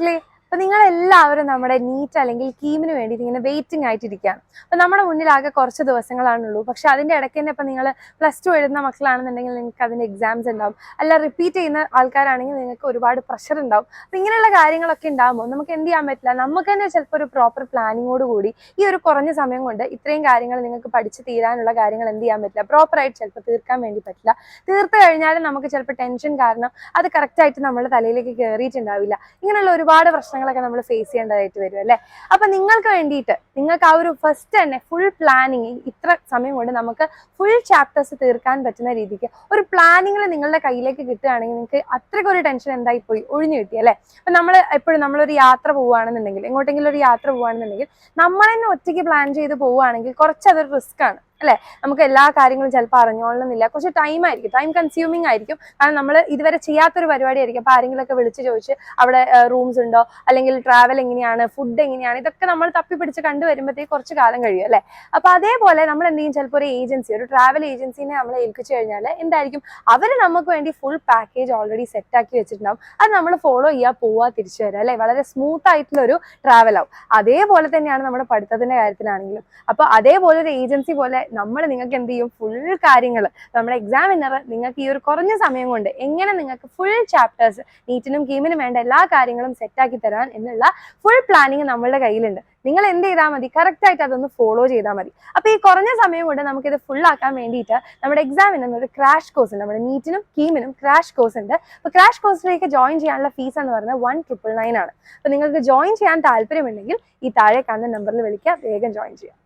മക്കളെ, അപ്പൊ നിങ്ങളെല്ലാവരും നമ്മുടെ നീറ്റ് അല്ലെങ്കിൽ കീമിന് വേണ്ടിയിട്ട് ഇങ്ങനെ വെയിറ്റിംഗ് ആയിട്ടിരിക്കുകയാണ്. അപ്പൊ നമ്മുടെ മുന്നിൽ ആകെ കുറച്ച് ദിവസങ്ങളാണുള്ളൂ. പക്ഷെ അതിന്റെ ഇടയ്ക്ക് തന്നെ ഇപ്പൊ നിങ്ങൾ +2 എഴുതുന്ന മക്കളാണെന്നുണ്ടെങ്കിൽ നിങ്ങൾക്ക് അതിന്റെ എക്സാംസ് ഉണ്ടാവും. അല്ല റിപ്പീറ്റ് ചെയ്യുന്ന ആൾക്കാരാണെങ്കിൽ നിങ്ങൾക്ക് ഒരുപാട് പ്രഷർ ഉണ്ടാവും. അപ്പൊ ഇങ്ങനെയുള്ള കാര്യങ്ങളൊക്കെ ഉണ്ടാകുമ്പോൾ നമുക്ക് എന്ത് ചെയ്യാൻ പറ്റില്ല, നമുക്ക് തന്നെ ചിലപ്പോൾ ഒരു പ്രോപ്പർ പ്ലാനിങ്ങോട് കൂടി ഈ ഒരു കുറഞ്ഞ സമയം കൊണ്ട് ഇത്രയും കാര്യങ്ങൾ നിങ്ങൾക്ക് പഠിച്ച് തീരാനുള്ള കാര്യങ്ങൾ എന്ത് ചെയ്യാൻ പറ്റില്ല, പ്രോപ്പറായിട്ട് ചിലപ്പോൾ തീർക്കാൻ വേണ്ടി പറ്റില്ല. തീർത്ത് കഴിഞ്ഞാലും നമുക്ക് ചിലപ്പോൾ ടെൻഷൻ കാരണം അത് കറക്റ്റായിട്ട് നമ്മുടെ തലയിലേക്ക് കയറിയിട്ടുണ്ടാവില്ല. ഇങ്ങനെയുള്ള ഒരുപാട് പ്രശ്നങ്ങളൊക്കെ നമ്മൾ ഫേസ് ചെയ്യേണ്ടതായിട്ട് വരും അല്ലേ. അപ്പൊ നിങ്ങൾക്ക് വേണ്ടിയിട്ട് നിങ്ങൾക്ക് ആ ഒരു ഫസ്റ്റ് തന്നെ ഫുൾ പ്ലാനിങ്, ഇത്ര സമയം കൊണ്ട് നമുക്ക് ഫുൾ ചാപ്റ്റേഴ്സ് തീർക്കാൻ പറ്റുന്ന രീതിക്ക് ഒരു പ്ലാനിങ്ങിൽ നിങ്ങളുടെ കയ്യിലേക്ക് കിട്ടുകയാണെങ്കിൽ നിങ്ങൾക്ക് അത്രയ്ക്കൊരു ടെൻഷൻ എന്തായിപ്പോയി ഒഴിഞ്ഞു കിട്ടി അല്ലേ. അപ്പൊ നമ്മൾ എപ്പോഴും നമ്മളൊരു യാത്ര പോവുകയാണെന്നുണ്ടെങ്കിൽ, എങ്ങോട്ടെങ്കിലും ഒരു യാത്ര പോവുകയാണെന്നുണ്ടെങ്കിൽ നമ്മൾ തന്നെ ഒറ്റയ്ക്ക് പ്ലാൻ ചെയ്ത് പോവുകയാണെങ്കിൽ കുറച്ചതൊരു റിസ്ക് ആണ് അല്ലെ. നമുക്ക് എല്ലാ കാര്യങ്ങളും ചിലപ്പോൾ അറിഞ്ഞോളണമെന്നില്ല, കുറച്ച് ടൈം കൺസ്യൂമിങ് ആയിരിക്കും. കാരണം നമ്മൾ ഇതുവരെ ചെയ്യാത്തൊരു പരിപാടി ആയിരിക്കും. അപ്പൊ ആരെങ്കിലുമൊക്കെ വിളിച്ച് ചോദിച്ച് അവിടെ റൂംസ് ഉണ്ടോ, അല്ലെങ്കിൽ ട്രാവൽ എങ്ങനെയാണ്, ഫുഡ് എങ്ങനെയാണ്, ഇതൊക്കെ നമ്മൾ തപ്പിപ്പിടിച്ച് കണ്ടുവരുമ്പോഴത്തേക്ക് കുറച്ച് കാലം കഴിയും അല്ലെ. അപ്പൊ അതേപോലെ നമ്മൾ എന്ത് ചെയ്യും, ചിലപ്പോൾ ഒരു ഏജൻസി, ഒരു ട്രാവൽ ഏജൻസിനെ നമ്മൾ ഏൽപ്പിച്ചു കഴിഞ്ഞാൽ എന്തായിരിക്കും, അവർ നമുക്ക് വേണ്ടി ഫുൾ പാക്കേജ് ഓൾറെഡി സെറ്റ് ആക്കി വെച്ചിട്ടുണ്ടാവും. അത് നമ്മൾ ഫോളോ ചെയ്യുക, പോവുക, തിരിച്ചു വരിക അല്ലെ. വളരെ സ്മൂത്ത് ആയിട്ടുള്ള ഒരു ട്രാവൽ ആവും. അതേപോലെ തന്നെയാണ് നമ്മുടെ പഠിത്തത്തിന്റെ കാര്യത്തിലാണെങ്കിലും. അപ്പൊ അതേപോലെ ഒരു ഏജൻസി പോലെ നമ്മൾ നിങ്ങൾക്ക് എന്ത് ചെയ്യും, ഫുൾ കാര്യങ്ങൾ നമ്മുടെ എക്സാമിനർ നിങ്ങൾക്ക് ഈ ഒരു കുറഞ്ഞ സമയം കൊണ്ട് എങ്ങനെ നിങ്ങൾക്ക് ഫുൾ ചാപ്റ്റേഴ്സ് നീറ്റിനും കീമിനും വേണ്ട എല്ലാ കാര്യങ്ങളും സെറ്റാക്കി തരാൻ എന്നുള്ള ഫുൾ പ്ലാനിങ് നമ്മളുടെ കയ്യിലുണ്ട്. നിങ്ങൾ എന്ത് ചെയ്താൽ മതി, കറക്റ്റ് ആയിട്ട് അതൊന്ന് ഫോളോ ചെയ്താൽ മതി. അപ്പൊ ഈ കുറഞ്ഞ സമയം കൊണ്ട് നമുക്കിത് ഫുൾ ആക്കാൻ വേണ്ടിയിട്ട് നമ്മുടെ എക്സാമിന് ഒരു ക്രാഷ് കോഴ്സ് ഉണ്ട്, നമ്മുടെ നീറ്റിനും കീമിനും ക്രാഷ് കോഴ്സ് ഉണ്ട്. അപ്പൊ ക്രാഷ് കോഴ്സിലേക്ക് ജോയിൻ ചെയ്യാനുള്ള ഫീസ് എന്ന് പറയുന്നത് 1999 ആണ്. അപ്പൊ നിങ്ങൾക്ക് ജോയിൻ ചെയ്യാൻ താല്പര്യമുണ്ടെങ്കിൽ ഈ താഴെ കാണുന്ന നമ്പറിൽ വിളിക്കുക, വേഗം ജോയിൻ ചെയ്യാം.